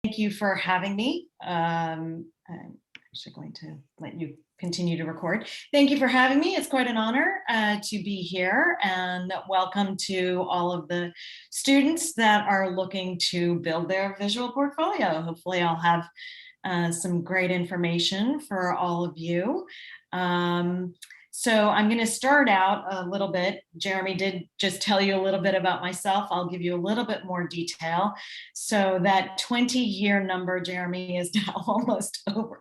Thank you for having me. I'm actually going to let you continue to record. Thank you for having me. It's quite an honor to be here, and welcome to all of the students that are looking to build their visual portfolio. Hopefully I'll have some great information for all of you. So I'm going to start out a little bit. Jeremy did just tell you a little bit about myself. I'll give you a little bit more detail. So that 20-year number, Jeremy, is now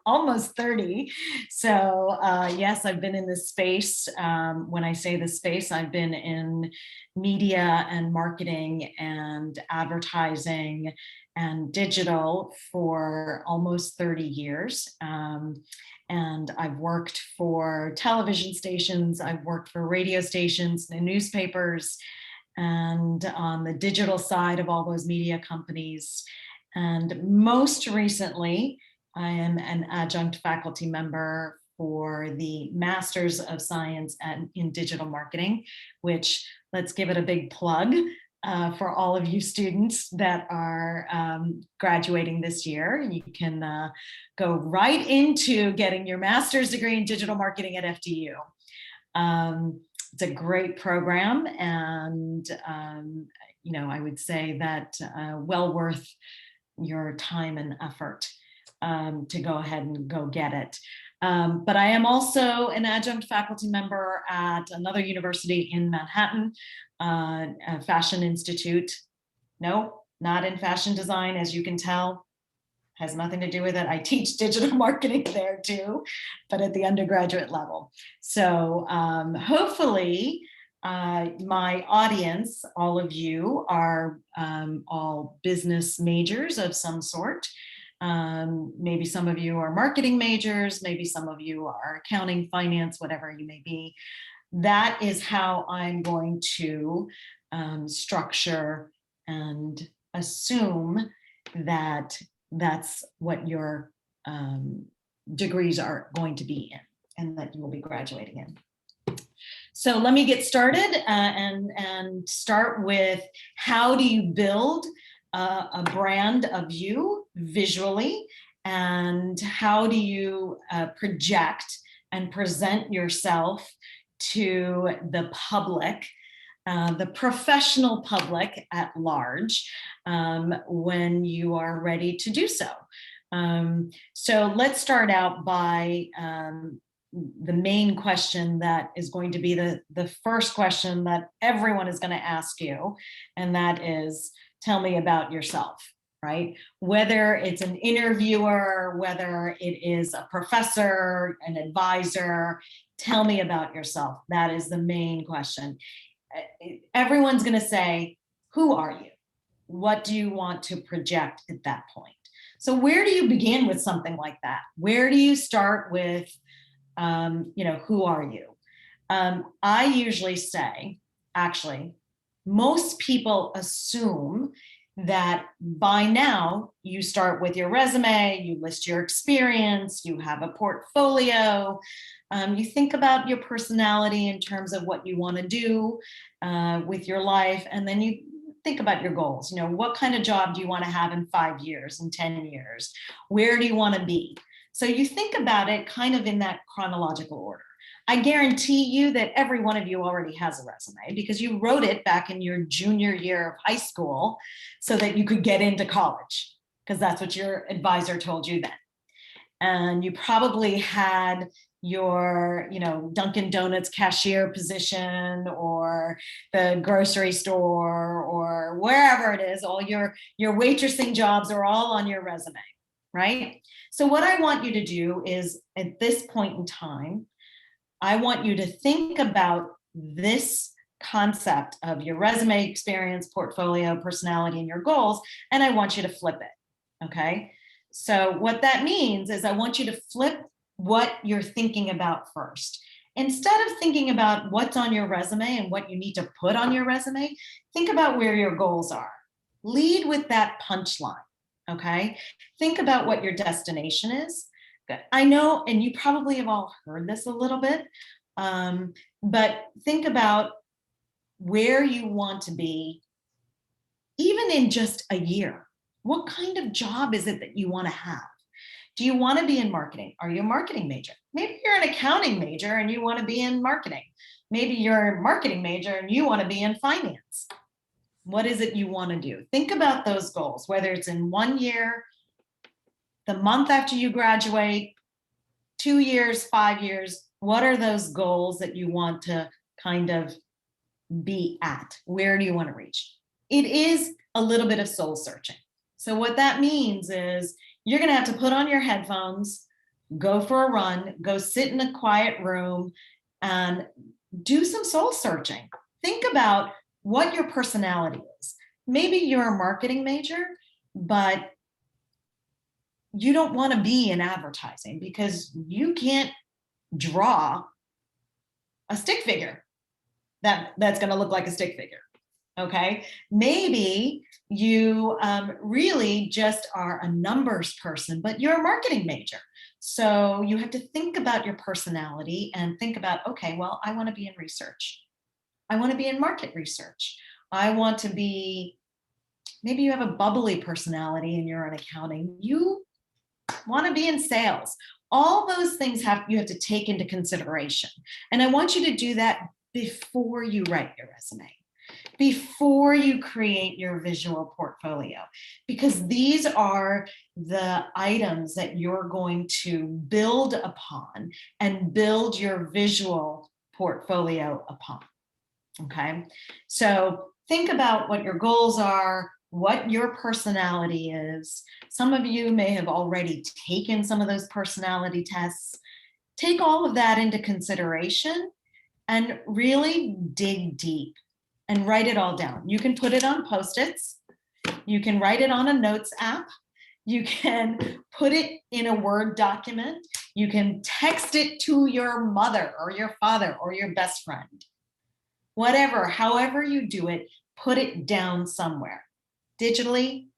almost 30. So yes, I've been in this space. When I say this space, I've been in media and marketing and advertising and digital for almost 30 years. And I've worked for television stations, I've worked for radio stations and newspapers, and on the digital side of all those media companies. And most recently, I am an adjunct faculty member for the Masters of Science in Digital Marketing, which, let's give it a big plug, for all of you students that are graduating this year. You can go right into getting your master's degree in digital marketing at FDU. It's a great program, and I would say that well worth your time and effort to go ahead and go get it. But I am also an adjunct faculty member at another university in Manhattan, a fashion institute. No, not in fashion design, as you can tell. Has nothing to do with it. I teach digital marketing there too, but at the undergraduate level. So hopefully my audience, all of you, are all business majors of some sort. Maybe some of you are marketing majors, maybe some of you are accounting, finance, whatever you may be. That is how I'm going to structure and assume that that's what your degrees are going to be in and that you will be graduating in. So let me get started and start with, how do you build a brand of you visually, and how do you project and present yourself to the public, the professional public at large, when you are ready to do so. So let's start out by the main question that is going to be the first question that everyone is going to ask you, and that is, tell me about yourself, right? Whether it's an interviewer, whether it is a professor, an advisor, tell me about yourself. That is the main question. Everyone's going to say, who are you? What do you want to project at that point? So where do you begin with something like that? Where do you start with, who are you? I usually say, actually, most people assume that by now you start with your resume, you list your experience, you have a portfolio, you think about your personality in terms of what you want to do with your life, and then you think about your goals. What kind of job do you want to have in 5 years, in 10 years? Where do you want to be? So you think about it kind of in that chronological order. I guarantee you that every one of you already has a resume because you wrote it back in your junior year of high school so that you could get into college, because that's what your advisor told you then. And you probably had your, Dunkin' Donuts cashier position, or the grocery store, or wherever it is. All your waitressing jobs are all on your resume, right? So what I want you to do is, at this point in time, I want you to think about this concept of your resume, experience, portfolio, personality, and your goals, and I want you to flip it, okay? So what that means is I want you to flip what you're thinking about first. Instead of thinking about what's on your resume and what you need to put on your resume, think about where your goals are. Lead with that punchline, okay? Think about what your destination is. I know, and you probably have all heard this a little bit, but think about where you want to be, even in just a year. What kind of job is it that you want to have? Do you want to be in marketing? Are you a marketing major? Maybe you're an accounting major and you want to be in marketing. Maybe you're a marketing major and you want to be in finance. What is it you want to do? Think about those goals, whether it's in 1 year, the month after you graduate, 2 years, 5 years. What are those goals that you want to kind of be at? Where do you want to reach? It is a little bit of soul searching. So what that means is you're going to have to put on your headphones, go for a run, go sit in a quiet room and do some soul searching. Think about what your personality is. Maybe you're a marketing major, but you don't want to be in advertising because you can't draw a stick figure that's going to look like a stick figure. Okay, maybe you really just are a numbers person, but you're a marketing major. So you have to think about your personality and think about, okay, well, I want to be in research. I want to be in market research. I want to be, maybe you have a bubbly personality and you're in accounting. You want to be in sales. All those things you have to take into consideration. And I want you to do that before you write your resume, before you create your visual portfolio, because these are the items that you're going to build upon and build your visual portfolio upon. Okay, so think about what your goals are, what your personality is. Some of you may have already taken some of those personality tests. Take all of that into consideration and really dig deep and write it all down. You can put it on Post-its. You can write it on a notes app. You can put it in a Word document. You can text it to your mother or your father or your best friend. Whatever, however you do it, put it down somewhere. Digitally,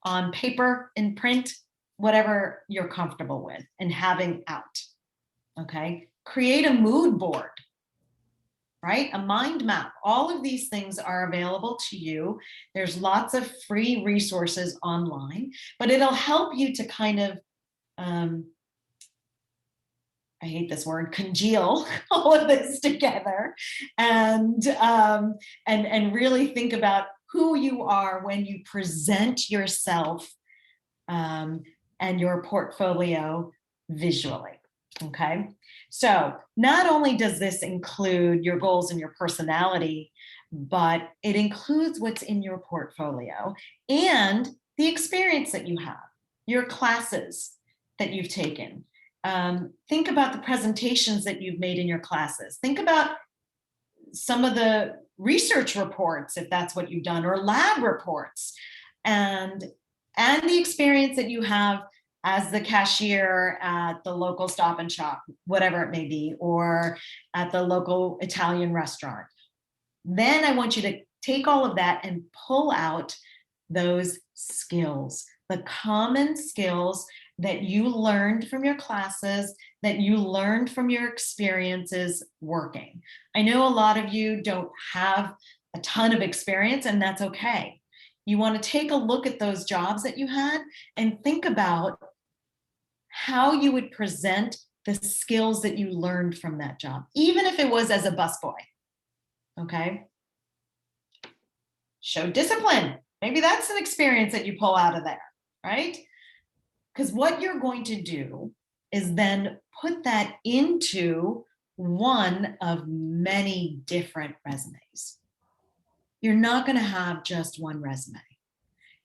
on paper, in print, whatever you're comfortable with and having out. Okay, create a mood board, right? A mind map. All of these things are available to you. There's lots of free resources online, but it'll help you to kind of, I hate this word, congeal all of this together and really think about who you are when you present yourself and your portfolio visually. Okay, so not only does this include your goals and your personality, but it includes what's in your portfolio and the experience that you have, your classes that you've taken. Think about the presentations that you've made in your classes. Think about some of the research reports, if that's what you've done, or lab reports, and the experience that you have as the cashier at the local Stop and Shop, whatever it may be, or at the local Italian restaurant. Then I want you to take all of that and pull out those skills, the common skills that you learned from your classes, that you learned from your experiences working. I know a lot of you don't have a ton of experience, and that's okay. You want to take a look at those jobs that you had and think about how you would present the skills that you learned from that job, even if it was as a busboy. Okay? Show discipline. Maybe that's an experience that you pull out of there, right? Because what you're going to do is then put that into one of many different resumes. You're not going to have just one resume.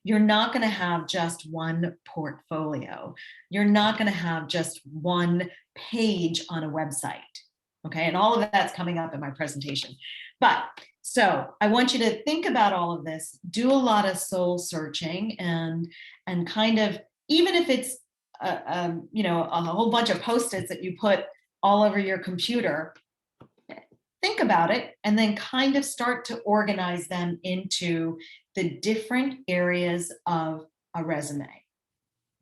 You're not going to have just one portfolio. You're not going to have just one page on a website. Okay, and all of that's coming up in my presentation. But so I want you to think about all of this, do a lot of soul searching, and kind of, even if it's a whole bunch of Post-its that you put all over your computer, think about it and then kind of start to organize them into the different areas of a resume.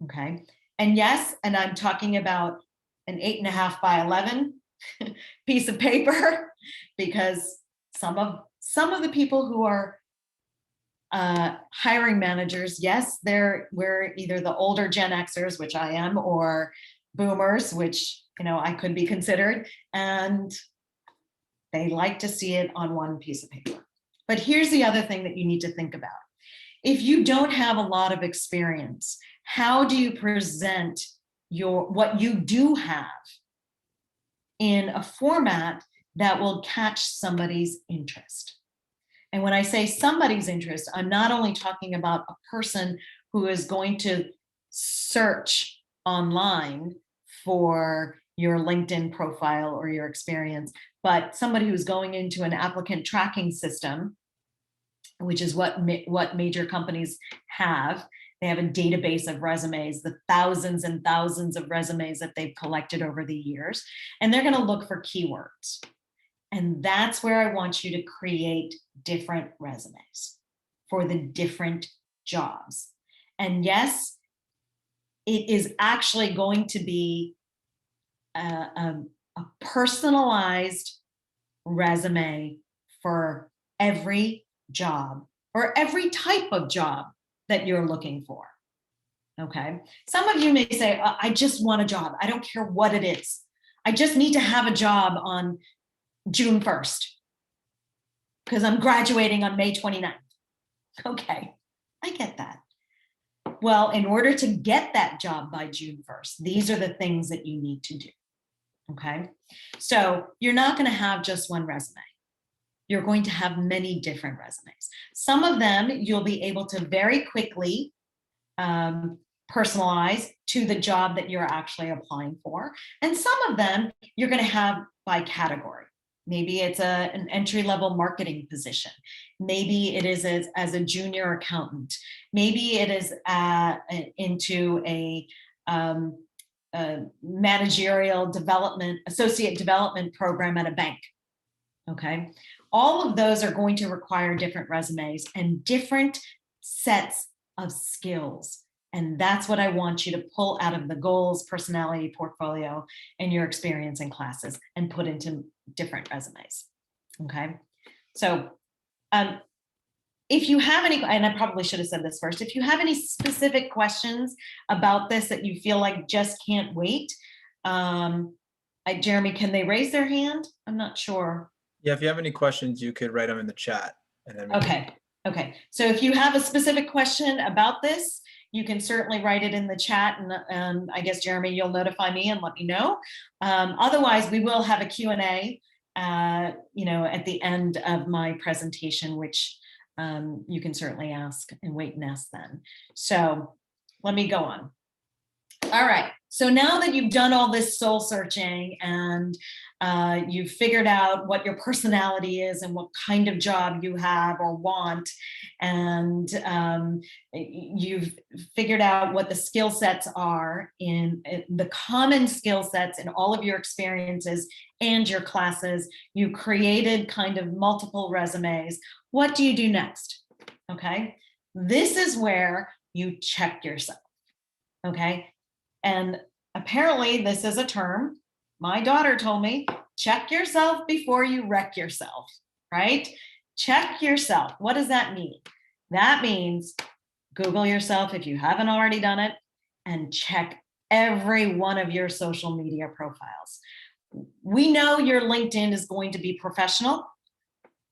Okay, and yes, and I'm talking about an 8.5 by 11 piece of paper, because some of the people who are hiring managers, yes, we're either the older Gen Xers, which I am, or boomers, which, I could be considered, and they like to see it on one piece of paper. But here's the other thing that you need to think about. If you don't have a lot of experience, how do you present what you do have in a format that will catch somebody's interest? And when I say somebody's interest, I'm not only talking about a person who is going to search online for your LinkedIn profile or your experience, but somebody who's going into an applicant tracking system, which is what major companies have. They have a database of resumes, the thousands and thousands of resumes that they've collected over the years, and they're going to look for keywords. And that's where I want you to create different resumes for the different jobs. And yes, it is actually going to be a personalized resume for every job or every type of job that you're looking for. Okay. Some of you may say, I just want a job. I don't care what it is. I just need to have a job on June 1st because I'm graduating on May 29th. Okay, I get that. Well, in order to get that job by June 1st, these are the things that you need to do. Okay, so you're not going to have just one resume. You're going to have many different resumes. Some of them you'll be able to very quickly personalize to the job that you're actually applying for. And some of them you're going to have by category. Maybe it's an entry-level marketing position. Maybe it is as a junior accountant. Maybe it is into a managerial development, associate development program at a bank. Okay. All of those are going to require different resumes and different sets of skills. And that's what I want you to pull out of the goals, personality, portfolio, and your experience in classes and put into different resumes. Okay. So if you have any, and I probably should have said this first, if you have any specific questions about this that you feel like just can't wait, Jeremy, can they raise their hand? I'm not sure. Yeah, if you have any questions, you could write them in the chat. And then Okay. So if you have a specific question about this, you can certainly write it in the chat, and I guess, Jeremy, you'll notify me and let me know. Otherwise, we will have a Q&A, at the end of my presentation, which you can certainly ask and wait and ask then. So let me go on. All right. So now that you've done all this soul searching and you've figured out what your personality is and what kind of job you have or want, and you've figured out what the skill sets are in the common skill sets in all of your experiences and your classes, you created kind of multiple resumes. What do you do next? Okay. This is where you check yourself. Okay. And apparently this is a term. My daughter told me, check yourself before you wreck yourself, right? Check yourself. What does that mean? That means Google yourself if you haven't already done it, and check every one of your social media profiles. We know your LinkedIn is going to be professional,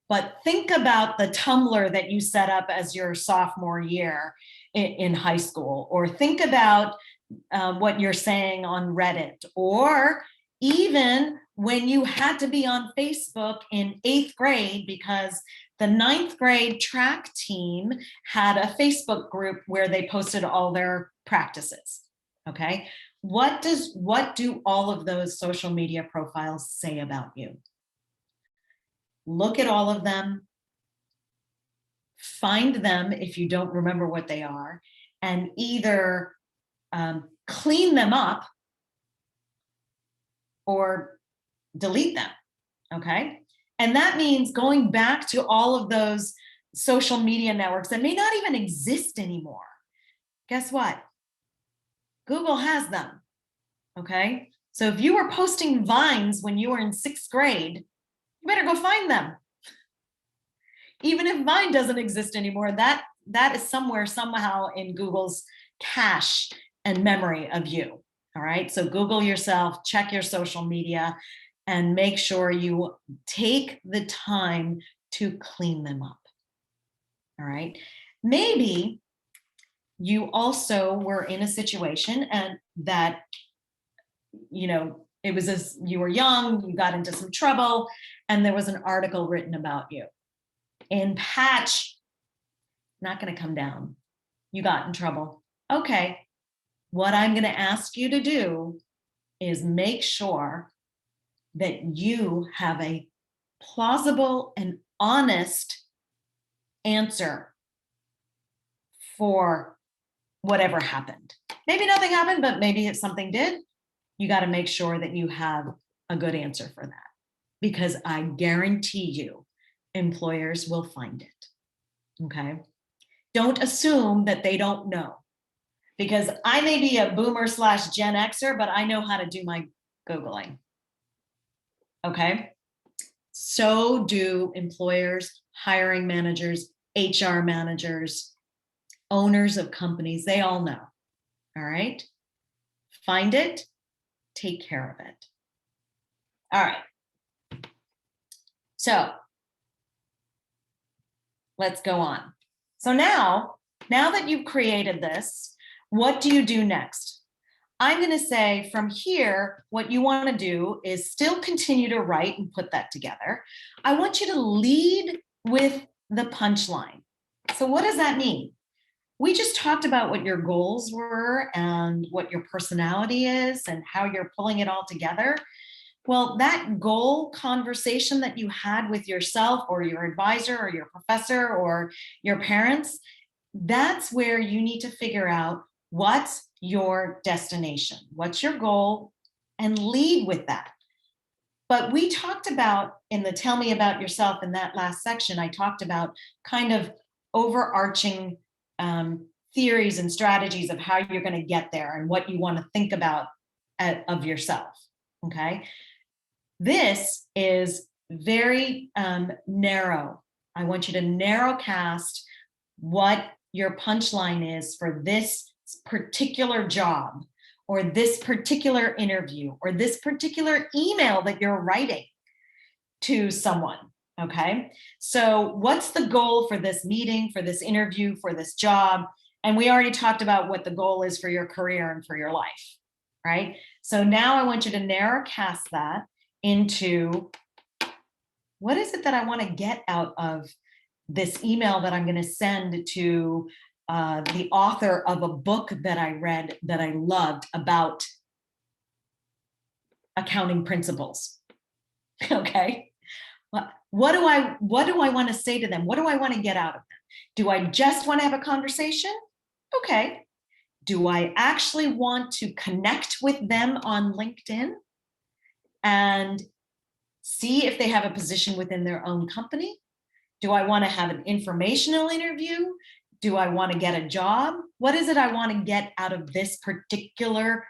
but think about the Tumblr that you set up as your sophomore year in high school, or think about what you're saying on Reddit, or even when you had to be on Facebook in 8th grade because the 9th grade track team had a Facebook group where they posted all their practices. Okay. What do all of those social media profiles say about you? Look at all of them, find them if you don't remember what they are, and either clean them up or delete them. Okay. And that means going back to all of those social media networks that may not even exist anymore. Guess what? Google has them. Okay. So if you were posting vines when you were in 6th grade, you better go find them. Even if Vine doesn't exist anymore, that that is somewhere, somehow in Google's cache and memory of you. All right. So Google yourself, check your social media, and make sure you take the time to clean them up. All right. Maybe you also were in a situation and that, it was as you were young, you got into some trouble, and there was an article written about you. In Patch, not going to come down. You got in trouble. Okay. What I'm going to ask you to do is make sure that you have a plausible and honest answer for whatever happened. Maybe nothing happened, but maybe if something did, you got to make sure that you have a good answer for that, because I guarantee you employers will find it. Okay. Don't assume that they don't know, because I may be a boomer / Gen Xer, but I know how to do my Googling. Okay. So do employers, hiring managers, HR managers, owners of companies. They all know. All right. Find it, take care of it. All right. So let's go on. So now that you've created this, what do you do next? I'm going to say from here, what you want to do is still continue to write and put that together. I want you to lead with the punchline. So what does that mean? We just talked about what your goals were and what your personality is and how you're pulling it all together. Well, that goal conversation that you had with yourself or your advisor or your professor or your parents, that's where you need to figure out what's your destination, what's your goal, and lead with that. But we talked about in the Tell Me About Yourself in that last section, I talked about kind of overarching theories and strategies of how you're going to get there and what you want to think about of yourself. Okay. This is very narrow. I want you to narrow cast what your punchline is for this particular job or this particular interview or this particular email that you're writing to someone. Okay. So what's the goal for this meeting, for this interview, for this job? And we already talked about what the goal is for your career and for your life, right? So now I want you to narrow cast that into what is it that I want to get out of this email that I'm going to send to the author of a book that I read that I loved about accounting principles. Okay. What do I want to say to them? What do I want to get out of them? Do I just want to have a conversation? Okay. Do I actually want to connect with them on LinkedIn and see if they have a position within their own company? Do I want to have an informational interview? Do I want to get a job? What is it I want to get out of this particular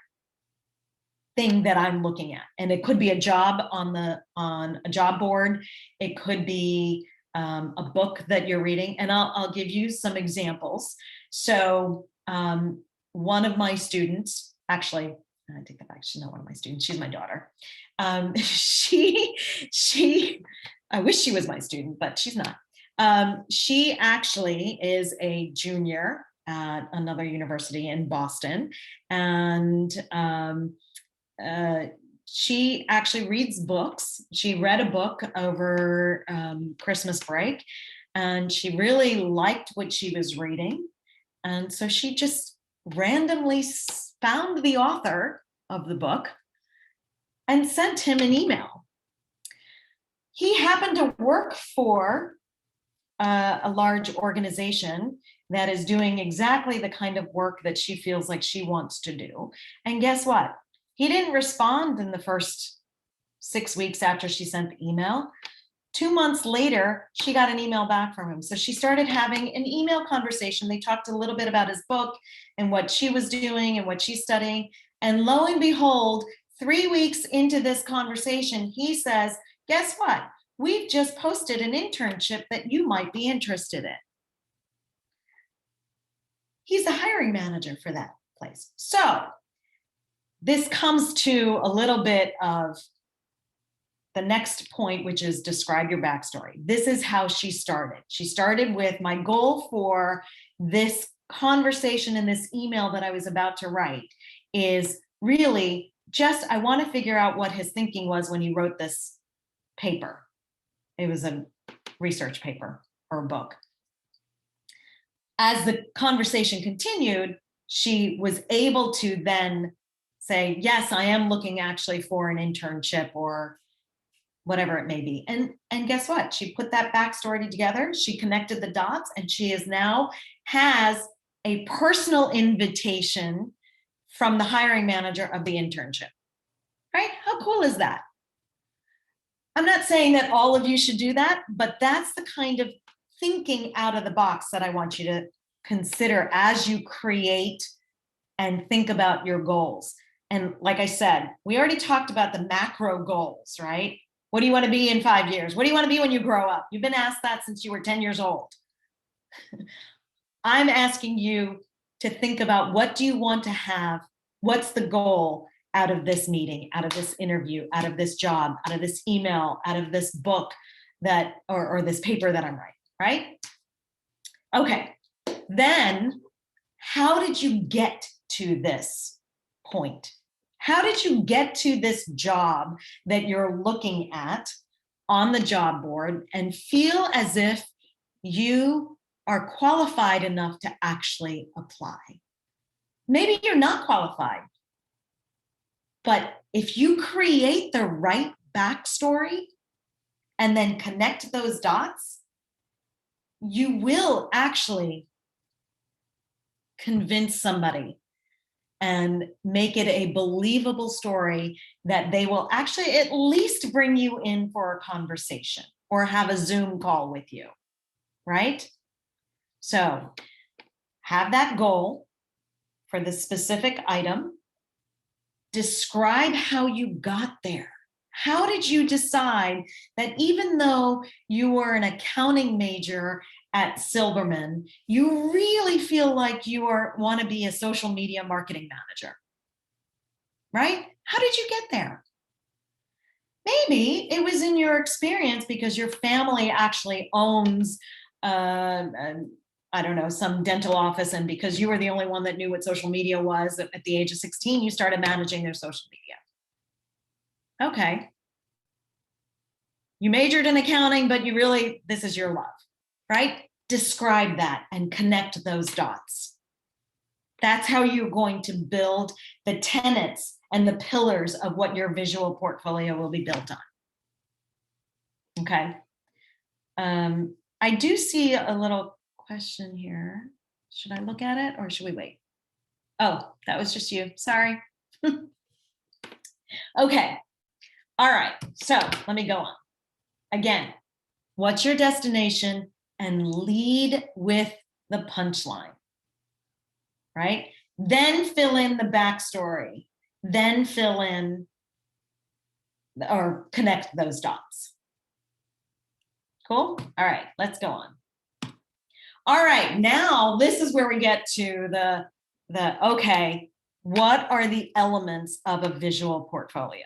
thing that I'm looking at? And it could be a job on a job board. It could be a book that you're reading. And I'll give you some examples. So one of my students, actually, I take that back. She's not one of my students. She's my daughter. She, I wish she was my student, but she's not. She actually is a junior at another university in Boston. And she actually reads books. She read a book over Christmas break, and she really liked what she was reading. And so she just randomly found the author of the book and sent him an email. He happened to work for a large organization that is doing exactly the kind of work that she feels like she wants to do. And guess what? He didn't respond in the first 6 weeks after she sent the email. 2 months later, she got an email back from him. So she started having an email conversation. They talked a little bit about his book and what she was doing and what she's studying. And lo and behold, 3 weeks into this conversation, he says, guess what? We've just posted an internship that you might be interested in. He's the hiring manager for that place. So this comes to a little bit of the next point, which is describe your backstory. This is how she started. She started with, my goal for this conversation in this email that I was about to write is really just, I want to figure out what his thinking was when he wrote this paper. It was a research paper or a book. As the conversation continued, she was able to then say, yes, I am looking actually for an internship or whatever it may be. And guess what? She put that backstory together. She connected the dots, and she is now has a personal invitation from the hiring manager of the internship, right? How cool is that? I'm not saying that all of you should do that, but that's the kind of thinking out of the box that I want you to consider as you create and think about your goals. And like I said, we already talked about the macro goals, right? What do you want to be in 5 years? What do you want to be when you grow up? You've been asked that since you were 10 years old. I'm asking you to think about, what do you want to have? What's the goal out of this meeting, out of this interview, out of this job, out of this email, out of this book that, or this paper that I'm writing, right? Okay, then how did you get to this point? How did you get to this job that you're looking at on the job board and feel as if you are qualified enough to actually apply? Maybe you're not qualified, but if you create the right backstory and then connect those dots, you will actually convince somebody and make it a believable story that they will actually at least bring you in for a conversation or have a Zoom call with you, right? So have that goal for the specific item. Describe how you got there. How did you decide that even though you were an accounting major at Silberman, you really feel like you want to be a social media marketing manager, right? How did you get there? Maybe it was in your experience because your family actually owns, I don't know, some dental office, and because you were the only one that knew what social media was at the age of 16, you started managing their social media. Okay. You majored in accounting, but you really, this is your love, right? Describe that and connect those dots. That's how you're going to build the tenets and the pillars of what your visual portfolio will be built on. Okay. I do see a little question here. Should I look at it or should we wait? Oh, that was just you. Sorry. Okay. All right. So let me go on. Again, what's your destination? And lead with the punchline, right? Then fill in the backstory. Then fill in or connect those dots. Cool? All right, let's go on. All right, now this is where we get to the okay, what are the elements of a visual portfolio?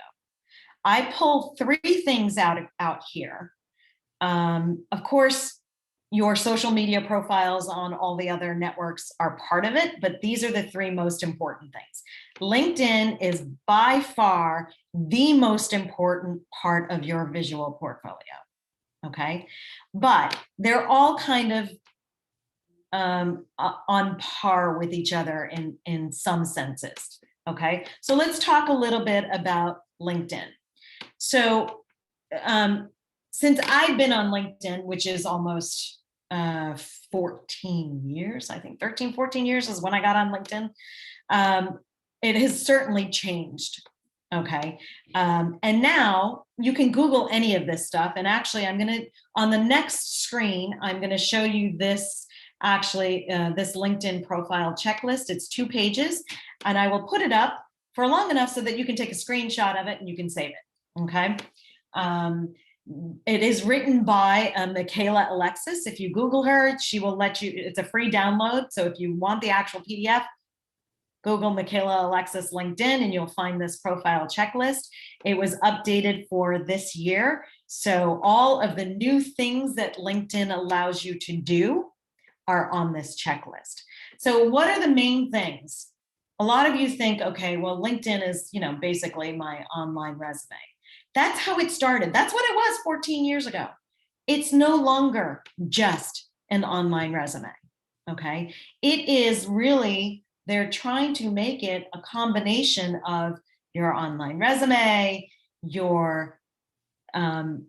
I pull 3 things out here. Of course, your social media profiles on all the other networks are part of it, but these are the 3 most important things. LinkedIn is by far the most important part of your visual portfolio, okay? But they're all kind of on par with each other in some senses, okay? So let's talk a little bit about LinkedIn. So since I've been on LinkedIn, which is almost 14 years, I think 13, 14 years is when I got on LinkedIn, it has certainly changed, okay? And now you can Google any of this stuff. And actually, I'm gonna, on the next screen, I'm gonna show you this, actually, this LinkedIn profile checklist. It's 2 pages, and I will put it up for long enough so that you can take a screenshot of it and you can save it, okay? It is written by Michaela Alexis. If you Google her, she will let you, it's a free download. So if you want the actual PDF, Google Michaela Alexis LinkedIn and you'll find this profile checklist. It was updated for this year. So all of the new things that LinkedIn allows you to do are on this checklist. So what are the main things? A lot of you think, okay, well, LinkedIn is, basically my online resume. That's how it started. That's what it was 14 years ago. It's no longer just an online resume, okay? It is really, they're trying to make it a combination of your online resume, your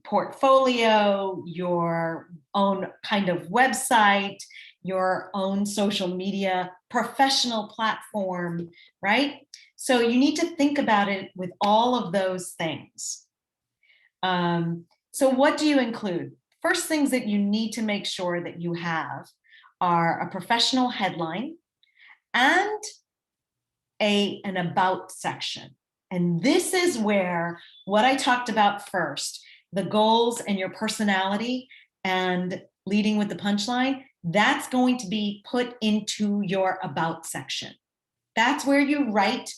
portfolio, your own kind of website, your own social media, professional platform, right? So you need to think about it with all of those things. So what do you include? First things that you need to make sure that you have are a professional headline and an about section. And this is where what I talked about first, the goals and your personality and leading with the punchline, that's going to be put into your about section. That's where you write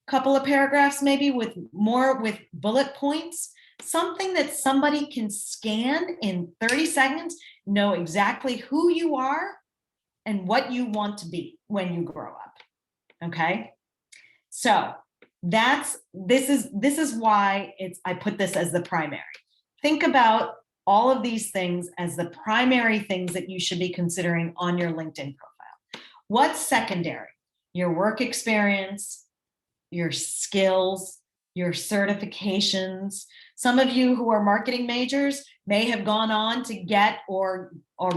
couple of paragraphs, maybe with bullet points, something that somebody can scan in 30 seconds, know exactly who you are and what you want to be when you grow up. Okay. So this is why I put this as the primary. Think about all of these things as the primary things that you should be considering on your LinkedIn profile. What's secondary? Your work experience, your skills, your certifications. Some of you who are marketing majors may have gone on to get or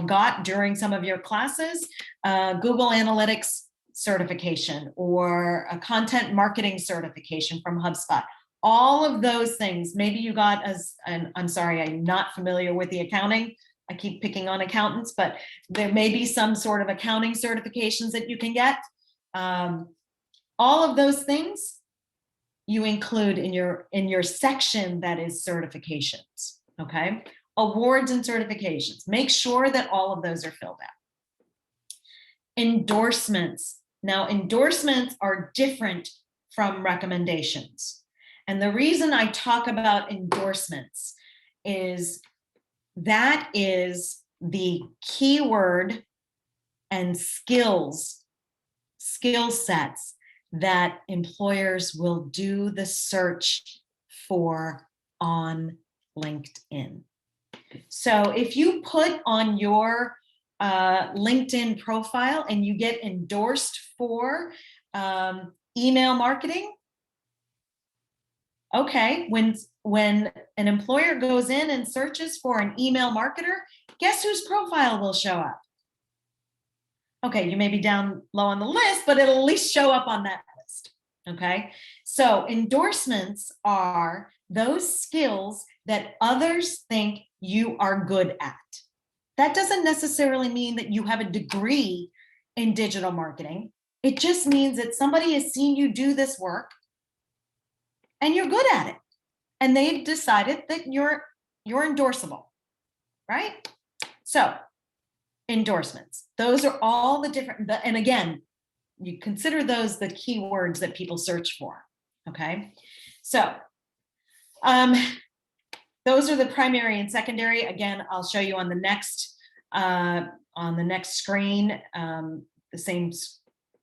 got during some of your classes Google Analytics certification or a content marketing certification from HubSpot. All of those things, maybe you got and I'm sorry, I'm not familiar with the accounting. I keep picking on accountants, but there may be some sort of accounting certifications that you can get. All of those things you include in your section that is certifications, okay? Awards and certifications. Make sure that all of those are filled out. Endorsements. Now, endorsements are different from recommendations. And the reason I talk about endorsements is that is the keyword and skill sets that employers will do the search for on LinkedIn. So if you put on your LinkedIn profile and you get endorsed for email marketing, okay, when an employer goes in and searches for an email marketer, guess whose profile will show up? Okay, you may be down low on the list, but it'll at least show up on that list, okay? So endorsements are those skills that others think you are good at. That doesn't necessarily mean that you have a degree in digital marketing. It just means that somebody has seen you do this work and you're good at it. And they've decided that you're endorsable, right? So endorsements. Those are all the different, and again, you consider those the keywords that people search for, okay? So those are the primary and secondary. Again, I'll show you on the next screen,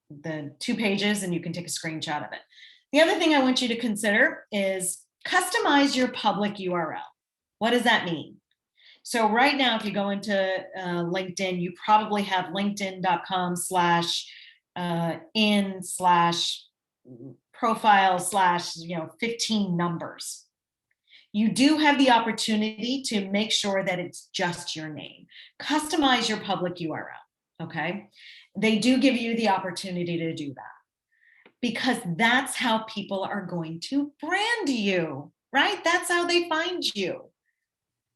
the 2 pages, and you can take a screenshot of it. The other thing I want you to consider is customize your public URL. What does that mean? So right now, if you go into LinkedIn, you probably have linkedin.com/in/profile/15 numbers. You do have the opportunity to make sure that it's just your name. Customize your public URL, okay? They do give you the opportunity to do that because that's how people are going to brand you, right? That's how they find you.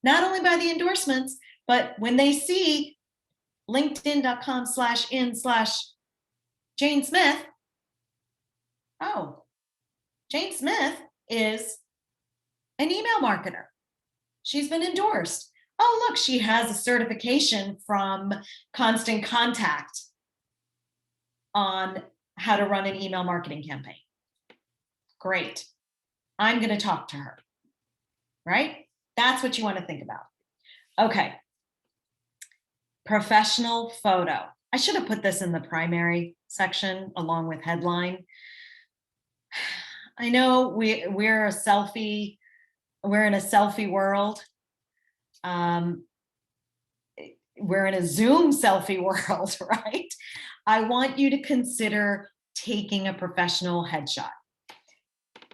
Not only by the endorsements, but when they see linkedin.com/in/Jane Smith, oh, Jane Smith is an email marketer. She's been endorsed. Oh, look, she has a certification from Constant Contact on how to run an email marketing campaign. Great. I'm going to talk to her, right? That's what you want to think about. Okay. Professional photo. I should have put this in the primary section along with headline. I know we're a selfie, we're in a selfie world. We're in a Zoom selfie world, right? I want you to consider taking a professional headshot.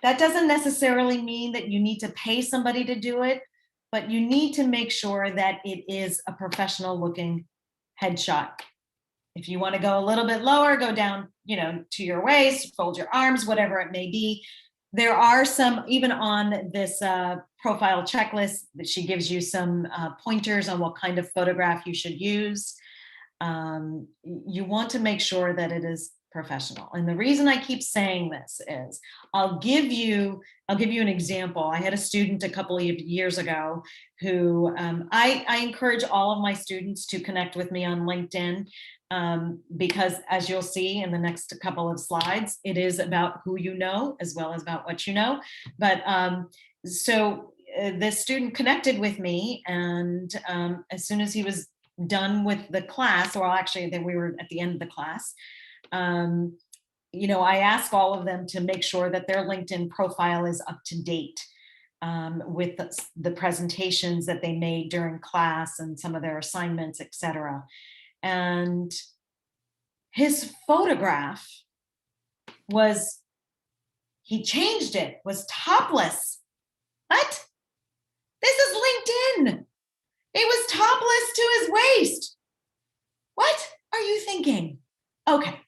That doesn't necessarily mean that you need to pay somebody to do it, but you need to make sure that it is a professional looking headshot. If you want to go a little bit lower, go down, to your waist, fold your arms, whatever it may be. There are some, even on this profile checklist, that she gives you some pointers on what kind of photograph you should use. You want to make sure that it is professional. And the reason I keep saying this is I'll give you an example. I had a student a couple of years ago who I encourage all of my students to connect with me on LinkedIn because, as you'll see in the next couple of slides, it is about who you know as well as about what you know. But so this student connected with me, and as soon as he was done with the class, or actually then we were at the end of the class, I ask all of them to make sure that their LinkedIn profile is up to date with the presentations that they made during class and some of their assignments, etc. And his photograph he changed it, was topless. What? This is LinkedIn. It was topless to his waist. What are you thinking? Okay.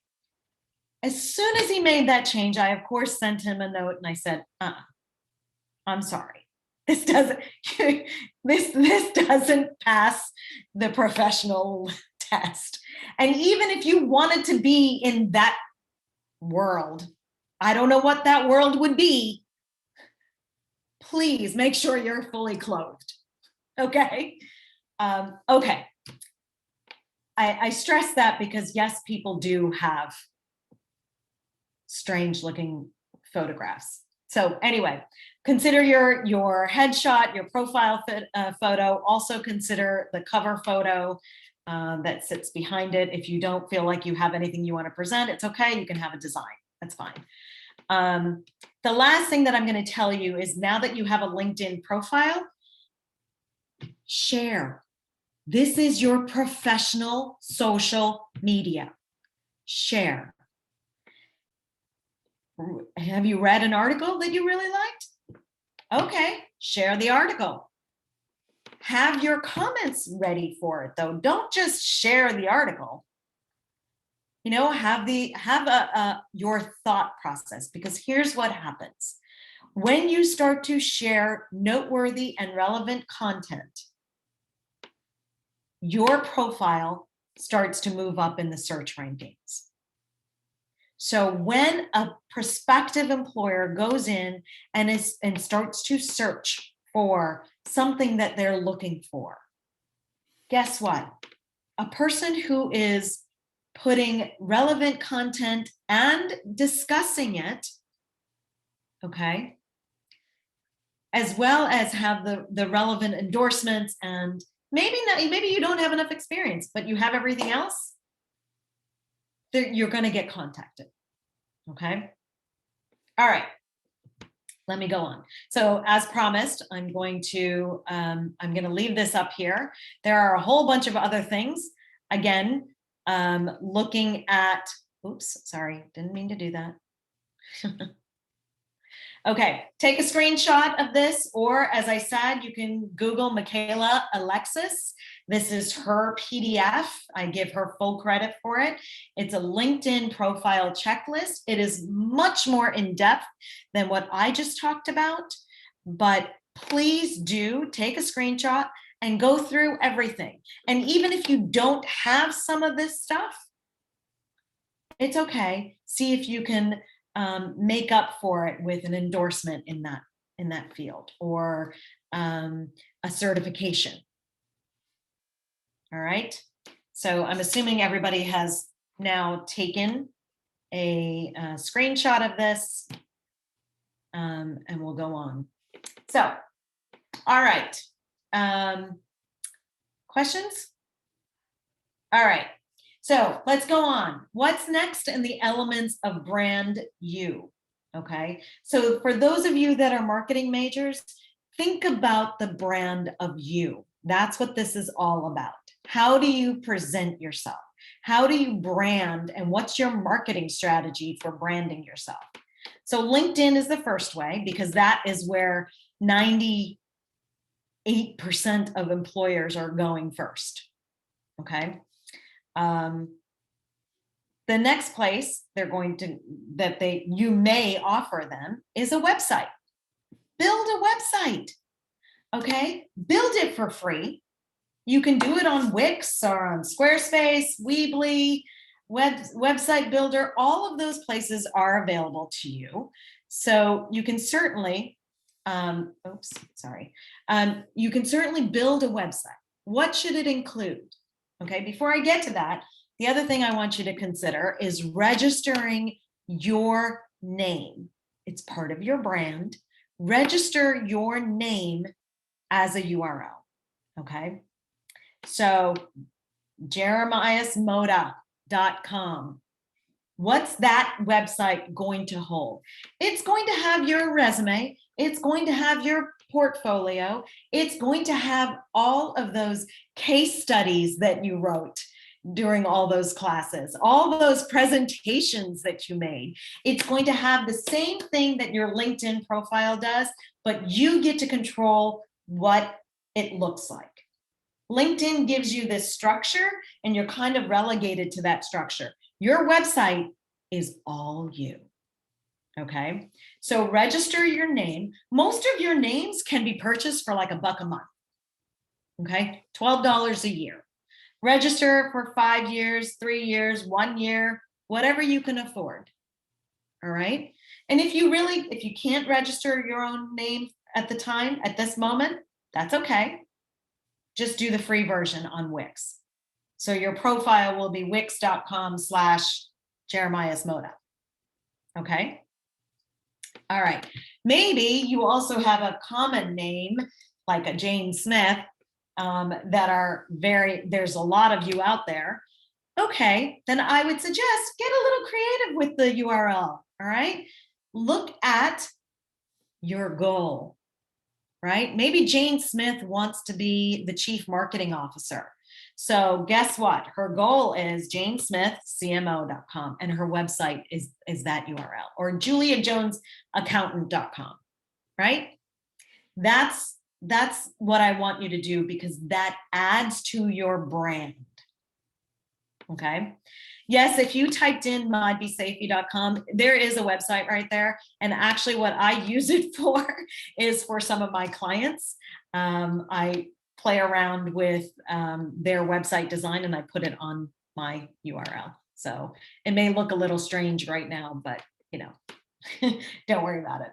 As soon as he made that change, I, of course, sent him a note and I said, I'm sorry. This doesn't pass the professional test. And even if you wanted to be in that world, I don't know what that world would be. Please make sure you're fully clothed. Okay. Okay. I stress that because yes, people do have strange looking photographs. So anyway, consider your headshot, your profile photo. Also consider the cover photo that sits behind it. If you don't feel like you have anything you want to present, it's okay. You can have a design. That's fine. The last thing that I'm going to tell you is, now that you have a LinkedIn profile, share. This is your professional social media. Share. Have you read an article that you really liked? Okay, share the article. Have your comments ready for it, though. Don't just share the article. Have your thought process, because here's what happens. When you start to share noteworthy and relevant content, your profile starts to move up in the search rankings. So when a prospective employer goes in and starts to search for something that they're looking for, guess what? A person who is putting relevant content and discussing it, okay, as well as have the relevant endorsements, and maybe you don't have enough experience, but you have everything else, you're going to get contacted. Okay. All right. Let me go on. So as promised, I'm going to leave this up here. There are a whole bunch of other things. Again, looking at, oops, sorry, didn't mean to do that. Okay, take a screenshot of this, or as I said, you can Google Michaela Alexis. This is her PDF. I give her full credit for it. It's a LinkedIn profile checklist. It is much more in-depth than what I just talked about, but please do take a screenshot and go through everything. And even if you don't have some of this stuff, it's okay. See if you can make up for it with an endorsement in in that field, or a certification. All right. So I'm assuming everybody has now taken a screenshot of this, and we'll go on. So, all right. Questions? All right. So let's go on. What's next in the elements of brand you? Okay. So for those of you that are marketing majors, think about the brand of you. That's what this is all about. How do you present yourself? How do you brand, and what's your marketing strategy for branding yourself? So LinkedIn is the first way, because that is where 98% of employers are going first. Okay. The next place you may offer them is a website. Build a website. Okay. Build it for free. You can do it on Wix or on Squarespace, Weebly, website builder. All of those places are available to you. So you can certainly, you can certainly build a website. What should it include? Okay, before I get to that, the other thing I want you to consider is registering your name. It's part of your brand. Register your name as a URL. Okay. So jeremiasmoda.com. What's that website going to hold? It's going to have your resume. It's going to have your portfolio. It's going to have all of those case studies that you wrote during all those classes, all those presentations that you made. It's going to have the same thing that your LinkedIn profile does, but you get to control what it looks like. LinkedIn gives you this structure, and you're kind of relegated to that structure. Your website is all you. Okay. So register your name. Most of your names can be purchased for like $1 a month. Okay. $12 a year. Register for 5 years, 3 years, 1 year, whatever you can afford. All right. And if you can't register your own name at this moment, that's okay. Just do the free version on Wix. So your profile will be wix.com/jeremiasmoda. Okay. All right. Maybe you also have a common name like a Jane Smith there's a lot of you out there. Okay. Then I would suggest get a little creative with the URL. All right. Look at your goal. Right? Maybe Jane Smith wants to be the chief marketing officer. So guess what? Her goal is janesmithcmo.com, and her website is that URL, or juliajonesaccountant.com, right? That's what I want you to do, because that adds to your brand. Okay. Yes, if you typed in madhavisaifee.com, there is a website right there. And actually what I use it for is for some of my clients. I play around with their website design, and I put it on my URL. So it may look a little strange right now, but don't worry about it.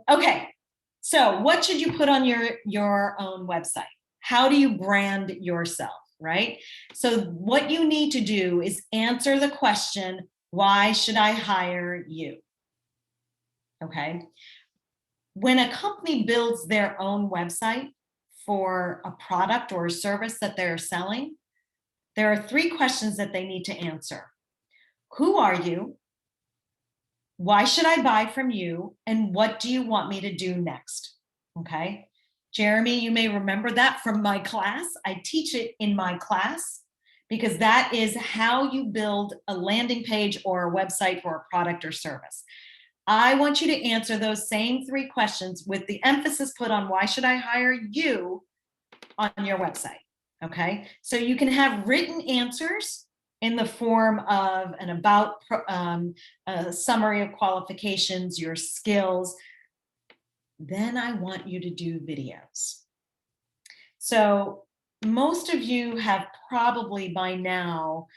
Okay. So what should you put on your own website? How do you brand yourself? Right? So what you need to do is answer the question, why should I hire you? Okay. When a company builds their own website for a product or a service that they're selling, there are 3 questions that they need to answer. Who are you? Why should I buy from you? And what do you want me to do next? Okay. Jeremy, you may remember that from my class. I teach it in my class, because that is how you build a landing page or a website for a product or service. I want you to answer those same 3 questions with the emphasis put on why should I hire you on your website. Okay. So you can have written answers in the form of an about, a summary of qualifications, your skills. Then I want you to do videos. So most of you have probably by now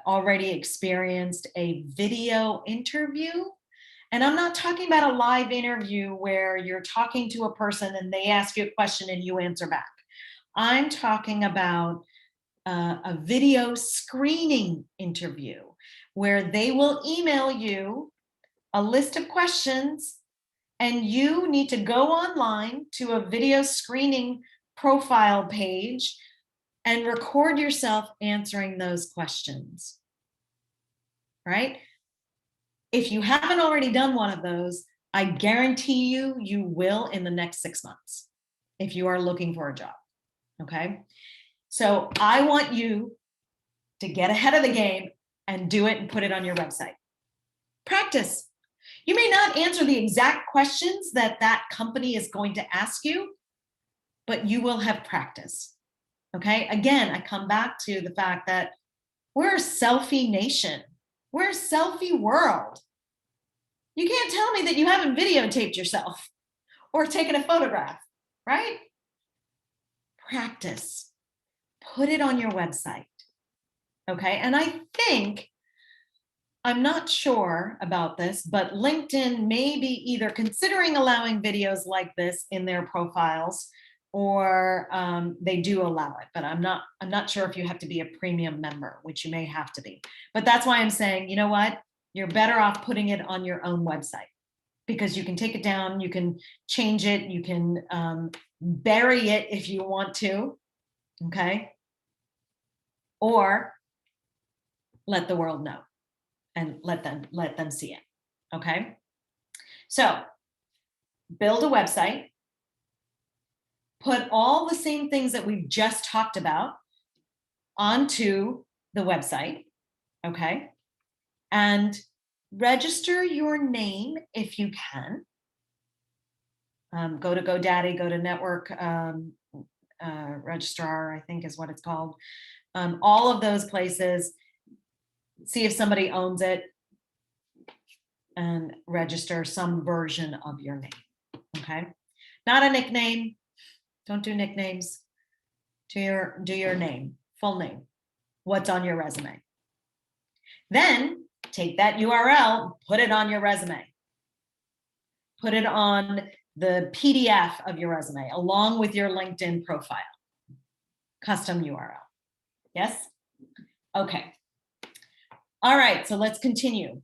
already experienced a video interview. And I'm not talking about a live interview where you're talking to a person and they ask you a question and you answer back. I'm talking about a video screening interview where they will email you a list of questions and you need to go online to a video screening profile page and record yourself answering those questions, right? If you haven't already done one of those, I guarantee you, you will in the next 6 months if you are looking for a job, okay? So I want you to get ahead of the game and do it and put it on your website. Practice. You may not answer the exact questions that that company is going to ask you, but you will have practice, okay? Again, I come back to the fact that we're a selfie nation. We're a selfie world. You can't tell me that you haven't videotaped yourself or taken a photograph, right? Practice. Put it on your website, okay? And I think, I'm not sure about this, but LinkedIn may be either considering allowing videos like this in their profiles, or they do allow it, but I'm not sure if you have to be a premium member, which you may have to be. But that's why I'm saying, you know what? You're better off putting it on your own website, because you can take it down, you can change it, you can bury it if you want to, okay? Or let the world know and let them see it, okay? So build a website, put all the same things that we've just talked about onto the website, okay? And register your name if you can. Go to GoDaddy, go to Network Registrar, I think is what it's called. All of those places, see if somebody owns it and register some version of your name, okay? Not a nickname. Don't do nicknames. Do your name, full name, what's on your resume. Then take that URL, put it on your resume. Put it on the PDF of your resume along with your LinkedIn profile. Custom URL. Yes? Okay. All right, so let's continue.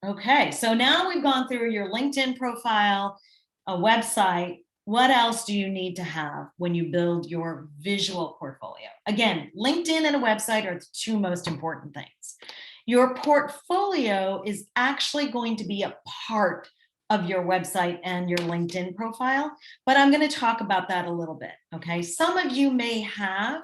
Okay, so now we've gone through your LinkedIn profile, a website. What else do you need to have when you build your visual portfolio? Again, LinkedIn and a website are the two most important things. Your portfolio is actually going to be a part of your website and your LinkedIn profile, but I'm going to talk about that a little bit, okay? Some of you may have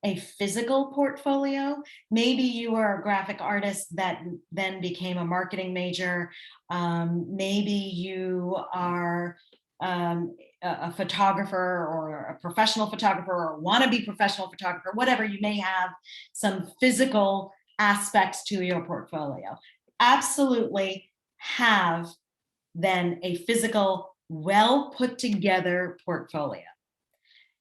a physical portfolio. Maybe you are a graphic artist that then became a marketing major. Maybe you are a photographer or a professional photographer or wannabe professional photographer, whatever. You may have some physical aspects to your portfolio. Absolutely have then a physical, well put together portfolio.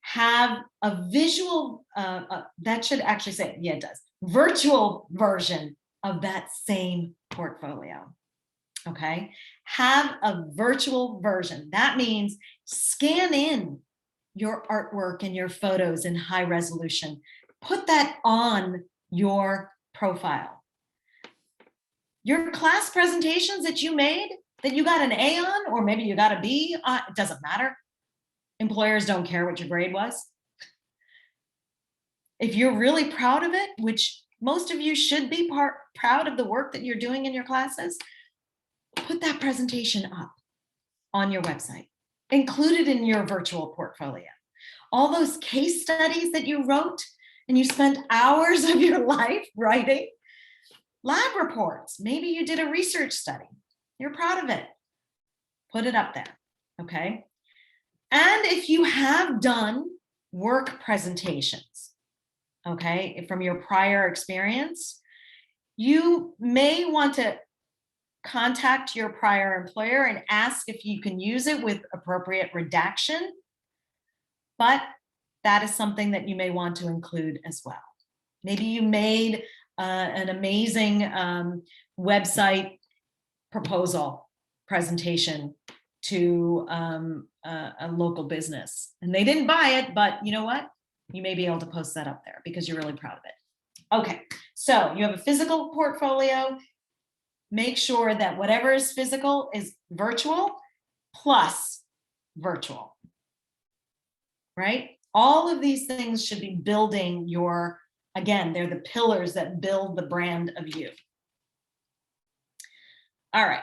Have a visual, that should actually say, yeah, it does, virtual version of that same portfolio. Okay, have a virtual version. That means scan in your artwork and your photos in high resolution. Put that on your profile. Your class presentations that you made, that you got an A on, or maybe you got a B on, it doesn't matter. Employers don't care what your grade was. If you're really proud of it, which most of you should be proud of the work that you're doing in your classes, put that presentation up on your website. Include it in your virtual portfolio. All those case studies that you wrote and you spent hours of your life writing, lab reports, maybe you did a research study, you're proud of it, put it up there, okay? And if you have done work presentations, okay, from your prior experience, you may want to contact your prior employer and ask if you can use it with appropriate redaction, but that is something that you may want to include as well, Maybe you made an amazing website proposal presentation to a local business, and they didn't buy it, but you know what? You may be able to post that up there because you're really proud of it. Okay, so you have a physical portfolio. Make sure that whatever is physical is virtual plus virtual, right? All of these things should be building your, again, they're the pillars that build the brand of you. All right.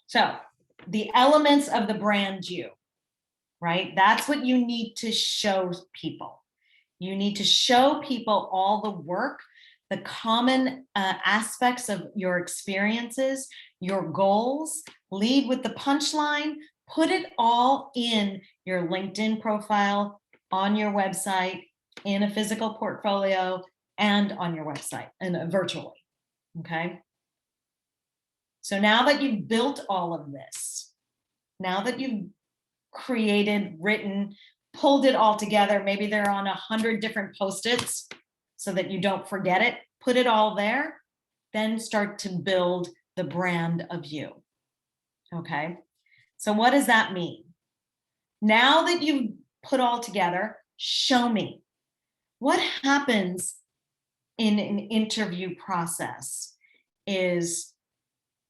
So the elements of the brand you, right? That's what you need to show people. You need to show people all the work, the common aspects of your experiences, your goals. Lead with the punchline. Put it all in your LinkedIn profile, on your website, in a physical portfolio, and on your website, and virtually, okay? So now that you've built all of this, now that you've created, written, pulled it all together, maybe they're on 100 different Post-its so that you don't forget it, put it all there, then start to build the brand of you, okay? So what does that mean? Now that you've put all together, show me. What happens in an interview process is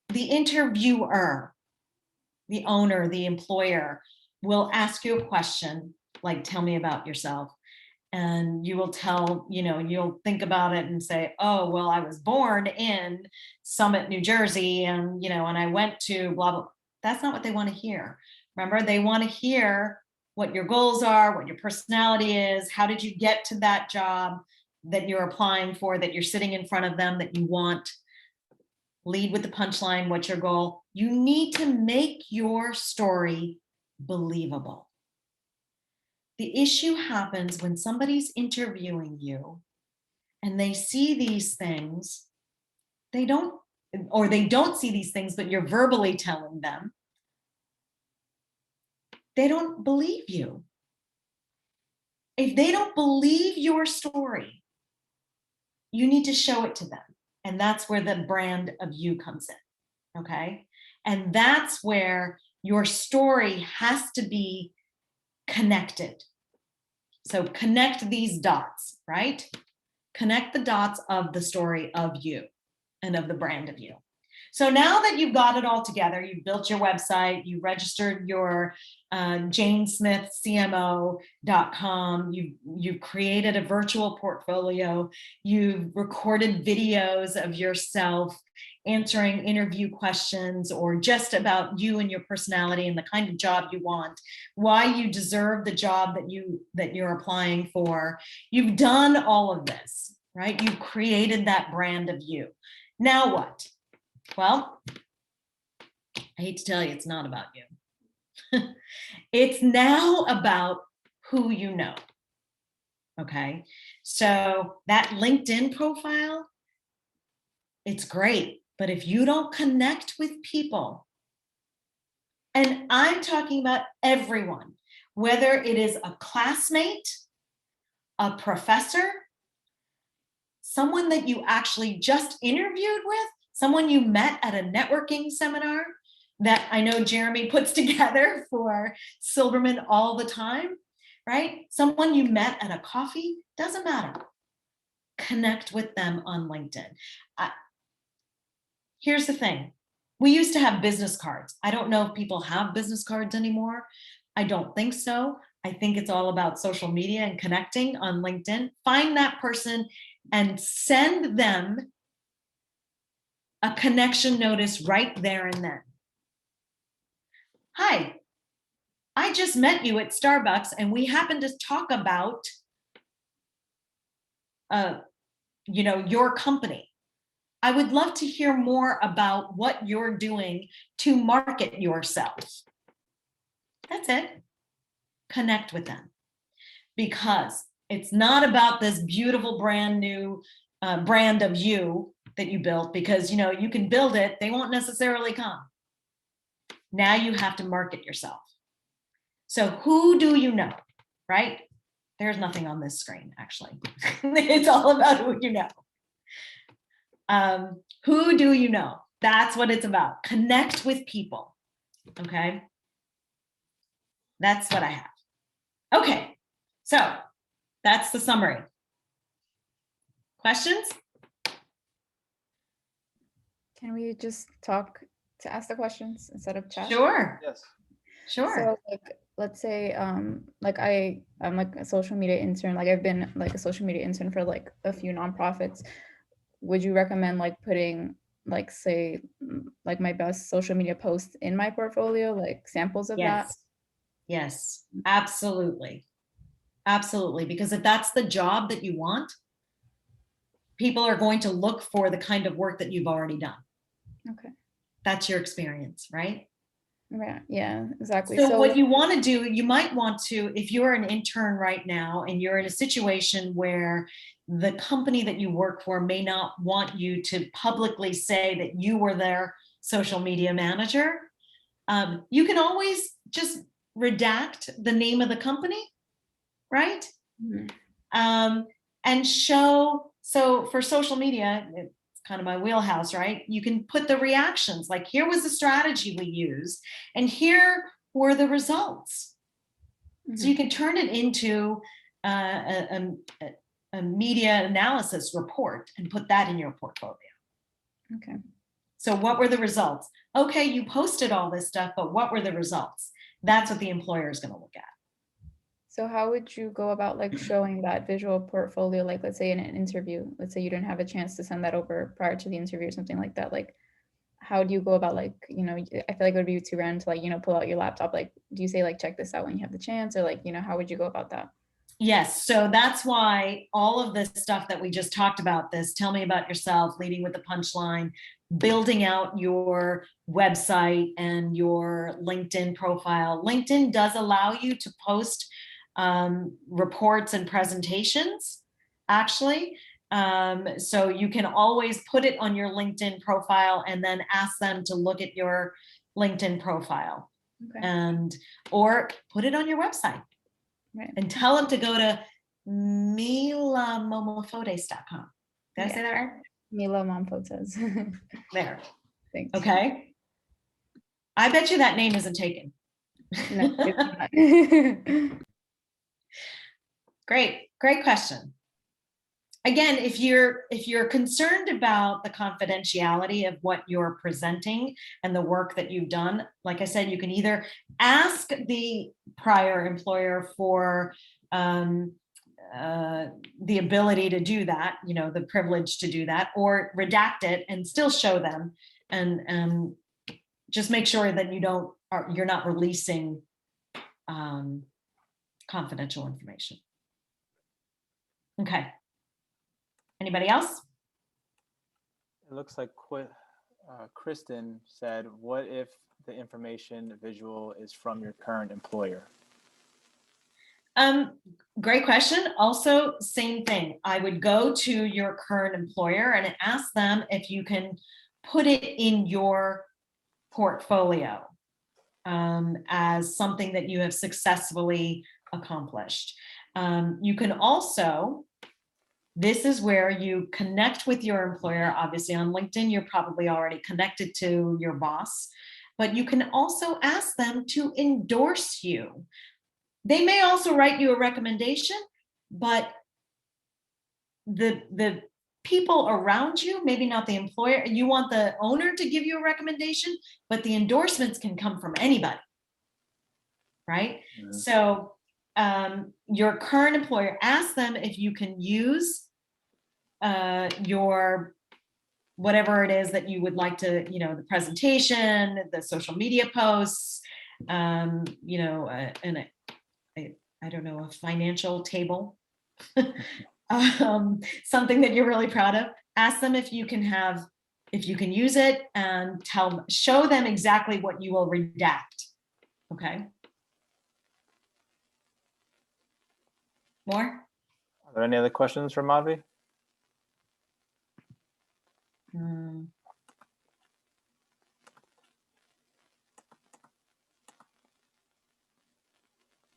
the interviewer, the owner, the employer will ask you a question like, tell me about yourself. And you will tell, you'll think about it and say, oh, well, I was born in Summit, New Jersey, and, and I went to blah, blah. That's not what they want to hear. Remember, they want to hear what your goals are, what your personality is, how did you get to that job that you're applying for, that you're sitting in front of them, that you want. Lead with the punchline. What's your goal? You need to make your story believable. The issue happens when somebody's interviewing you and they see these things, they don't see these things, but you're verbally telling them, they don't believe you. If they don't believe your story, you need to show it to them. And that's where the brand of you comes in, okay? And that's where your story has to be connected. So connect these dots, right? Connect the dots of the story of you and of the brand of you. So now that you've got it all together, you've built your website, you registered your janesmithcmo.com, you've created a virtual portfolio, you've recorded videos of yourself answering interview questions or just about you and your personality and the kind of job you want, why you deserve the job that you're applying for. You've done all of this, right? You've created that brand of you. Now what? Well, I hate to tell you, it's not about you. It's now about who you know. Okay. So that LinkedIn profile, it's great. But if you don't connect with people, and I'm talking about everyone, whether it is a classmate, a professor, someone that you actually just interviewed with, someone you met at a networking seminar that I know Jeremy puts together for Silberman all the time, right? Someone you met at a coffee, doesn't matter. Connect with them on LinkedIn. Here's the thing. We used to have business cards. I don't know if people have business cards anymore. I don't think so. I think it's all about social media and connecting on LinkedIn. Find that person and send them a connection notice right there and then. Hi, I just met you at Starbucks and we happened to talk about your company. I would love to hear more about what you're doing to market yourself. That's it. Connect with them, because it's not about this beautiful brand new brand of you that you built, because you can build it, they won't necessarily come. Now you have to market yourself. So who do you know, right? There's nothing on this screen, actually. It's all about who you know. Who do you know? That's what it's about. Connect with people. Okay. That's what I have. Okay. So that's the summary. Questions? Can we just talk to ask the questions instead of chat? Sure. Yes. Sure. So like, let's say, like I'm like a social media intern, like I've been like a social media intern for like a few nonprofits. Would you recommend like putting like, say, like my best social media posts in my portfolio, like samples of that? Yes. Yes, absolutely. Absolutely. Because if that's the job that you want, people are going to look for the kind of work that you've already done. Okay. That's your experience, right? Yeah, yeah, exactly. So So what you want to do, you might want to, if you're an intern right now and you're in a situation where the company that you work for may not want you to publicly say that you were their social media manager, you can always just redact the name of the company, right? Mhm. And show, so for social media, it's kind of my wheelhouse, right? You can put the reactions, like here was the strategy we used, and here were the results. So you can turn it into a media analysis report and put that in your portfolio. Okay. So what were the results? Okay, you posted all this stuff, but what were the results? That's what the employer is going to look at. So how would you go about like showing that visual portfolio, like let's say in an interview, let's say you didn't have a chance to send that over prior to the interview or something like that, like how do you go about, like, you know, I feel like it would be too random to, like, you know, pull out your laptop, like do you say like check this out when you have the chance, or like, you know, how would you go about that? Yes, so that's why all of this stuff that we just talked about, this tell me about yourself, leading with the punchline, building out your website and your LinkedIn profile. LinkedIn does allow you to post reports and presentations, actually. So you can always put it on your LinkedIn profile and then ask them to look at your LinkedIn profile. Okay. And or put it on your website. Right. And tell them to go to milamomofodes.com. Did I say that right? Mila Momfotes. There. Thanks. Okay. I bet you that name isn't taken. No, it's not. Great question. Again, if you're concerned about the confidentiality of what you're presenting and the work that you've done, like I said, you can either ask the prior employer for the ability to do that, you know, the privilege to do that, or redact it and still show them, and just make sure that you're not releasing confidential information. Okay. Anybody else? It looks like Kristen said, what if the information visual is from your current employer? Great question. Also, same thing. I would go to your current employer and ask them if you can put it in your portfolio as something that you have successfully accomplished. You can also, this is where you connect with your employer. Obviously on LinkedIn, you're probably already connected to your boss, but you can also ask them to endorse you. They may also write you a recommendation, but the people around you, maybe not the employer, you want the owner to give you a recommendation, but the endorsements can come from anybody, right? Mm-hmm. So your current employer, ask them if you can use your whatever it is that you would like to, you know, the presentation, the social media posts, you know, and I don't know, a financial table, something that you're really proud of. Ask them if you can use it, and show them exactly what you will redact. Okay. More? Are there any other questions for Madhavi?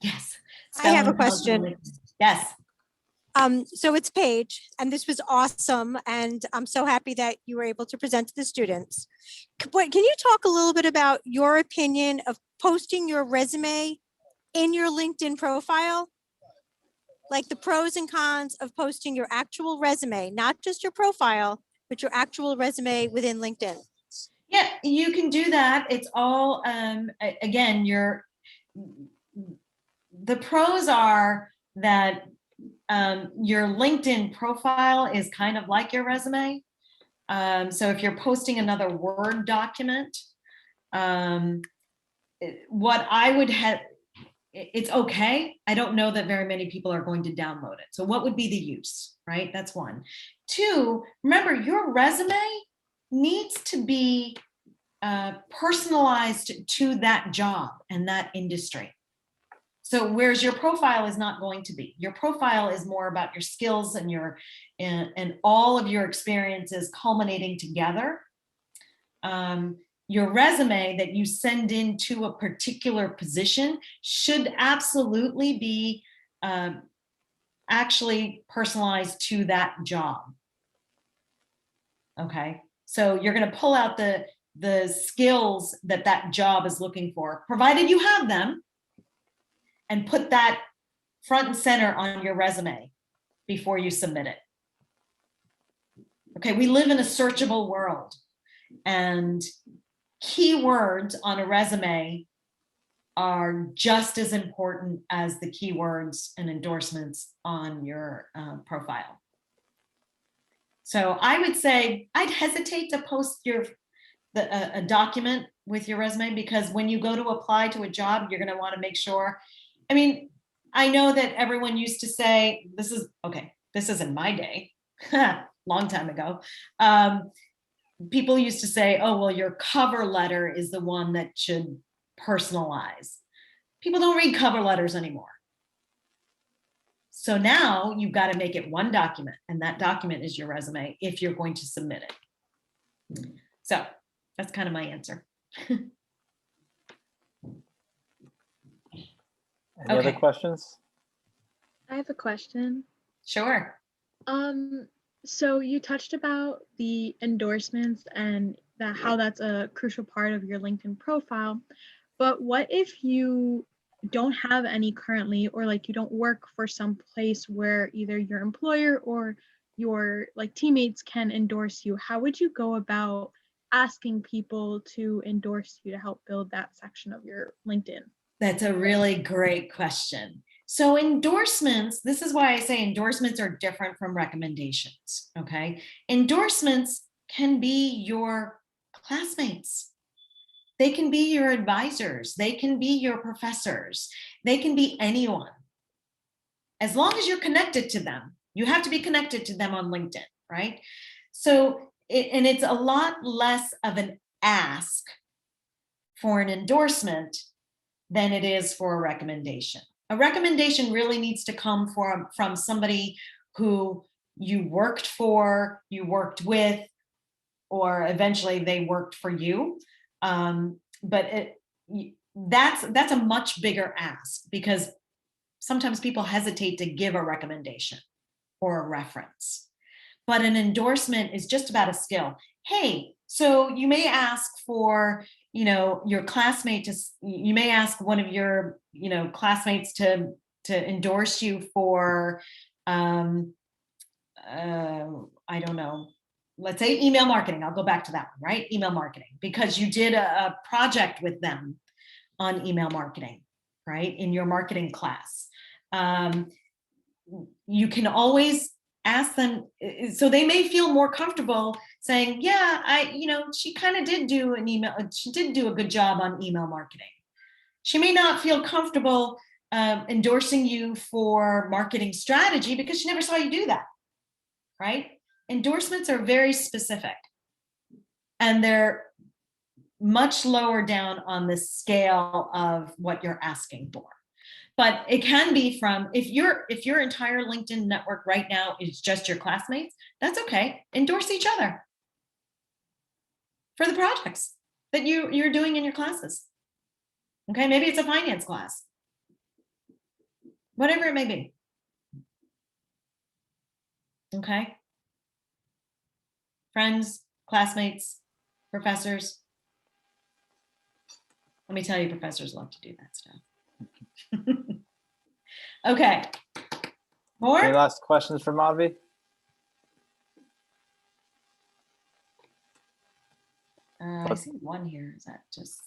Yes. I have a question. Yes. So it's Paige, and this was awesome. And I'm so happy that you were able to present to the students. But can you talk a little bit about your opinion of posting your resume in your LinkedIn profile? Like the pros and cons of posting your actual resume, not just your profile, but your actual resume within LinkedIn. Yeah, you can do that. It's all, again, the pros are that your LinkedIn profile is kind of like your resume. So if you're posting another Word document, what I would have, it's okay. I don't know that very many people are going to download it. So what would be the use, right? That's one. Two, remember your resume needs to be personalized to that job and that industry. So whereas your profile is not going to be, your profile is more about your skills and and all of your experiences culminating together. Your resume that you send into a particular position should absolutely be actually personalized to that job. Okay, so you're going to pull out the skills that that job is looking for, provided you have them, and put that front and center on your resume before you submit it. Okay, we live in a searchable world, and keywords on a resume are just as important as the keywords and endorsements on your profile. So I would say I'd hesitate to post a document with your resume, because when you go to apply to a job, you're going to want to make sure. I mean, I know that everyone used to say, this isn't my day, long time ago. People used to say, oh, well, your cover letter is the one that should personalize. People don't read cover letters anymore. So now you've got to make it one document, and that document is your resume if you're going to submit it. So that's kind of my answer. Any other questions? I have a question. Sure. So you touched about the endorsements and how that's a crucial part of your LinkedIn profile. But what if you don't have any currently, or like you don't work for some place where either your employer or your like teammates can endorse you? How would you go about asking people to endorse you to help build that section of your LinkedIn? That's a really great question. So endorsements, this is why I say endorsements are different from recommendations, okay? Endorsements can be your classmates. They can be your advisors. They can be your professors. They can be anyone. As long as you're connected to them, you have to be connected to them on LinkedIn, right? So, it's a lot less of an ask for an endorsement than it is for a recommendation. A recommendation really needs to come from somebody who you worked for, you worked with, or eventually they worked for you. But that's a much bigger ask, because sometimes people hesitate to give a recommendation or a reference. But an endorsement is just about a skill. Hey, so you may ask for, your classmate you may ask one of your, classmates to endorse you for, I don't know, let's say email marketing. I'll go back to that one, right? Email marketing, because you did a project with them on email marketing, right? In your marketing class. You can always ask them, so they may feel more comfortable saying, yeah, she kind of did do she did do a good job on email marketing. She may not feel comfortable endorsing you for marketing strategy because she never saw you do that, right? Endorsements are very specific, and they're much lower down on the scale of what you're asking for. But it can be from, if your entire LinkedIn network right now is just your classmates, that's okay. Endorse each other for the projects that you're doing in your classes. Okay, maybe it's a finance class, whatever it may be. Okay. Friends, classmates, professors. Let me tell you, professors love to do that stuff. Okay. Any More? last questions for Madhavi? I see one here. Is that just?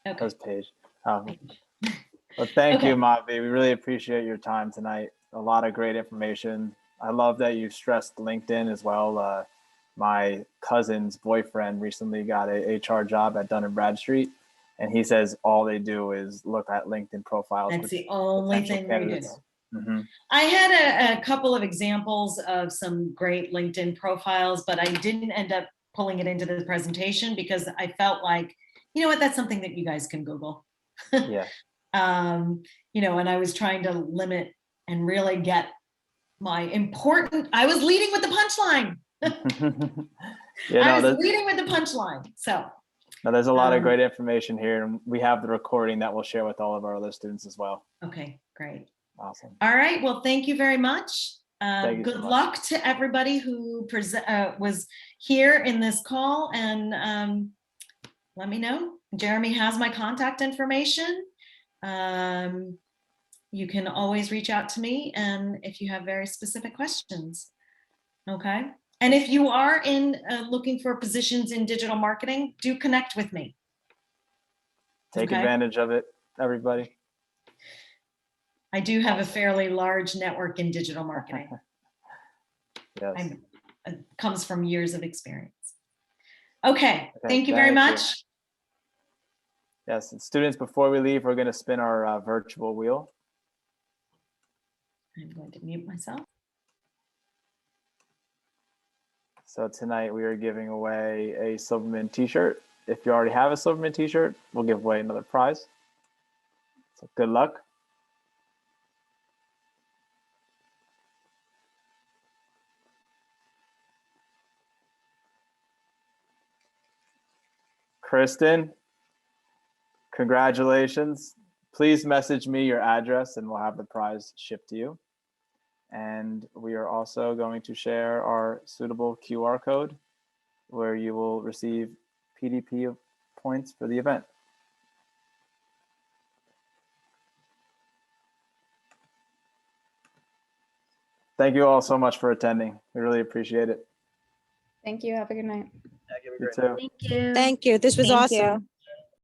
Okay. That was Paige. Well, thank you, Okay. Madhavi. We really appreciate your time tonight. A lot of great information. I love that you stressed LinkedIn as well. My cousin's boyfriend recently got a HR job at Dun & Bradstreet, and he says all they do is look at LinkedIn profiles. That's for the only potential thing they do. candidates. Mhm. I had a couple of examples of some great LinkedIn profiles, but I didn't end up pulling it into the presentation because I felt like, you know what, that's something that you guys can Google. Yeah. You know, and I was trying to limit and really get my important, I was leading with the punchline. Yeah, I no, was leading with the punchline. So there's a lot of great information here, and we have the recording that we'll share with all of our other students as well. okay, great. Awesome. All right. Well, thank you very much. Thank you so Good much. luck to everybody who was here in this call, and let me know. Jeremy has my contact information. You can always reach out to me, and if you have very specific questions. Okay. And if you are looking for positions in digital marketing, do connect with me. Take Okay. advantage of it, everybody. I do have a fairly large network in digital marketing. Yes. It comes from years of experience. Okay, Okay, thank you very thank you. much. Yes, and students, before we leave, we're going to spin our virtual wheel. I'm going to mute myself. So tonight we are giving away a Silberman t-shirt. If you already have a Silberman t-shirt, we'll give away another prize. So good luck. Kristen, congratulations. Please message me your address and we'll have the prize shipped to you. And we are also going to share our suitable QR code where you will receive PDP points for the event. Thank you all so much for attending. We really appreciate it. Thank you. Have a good night. You too. Thank you. Thank you. This was Thank awesome. you.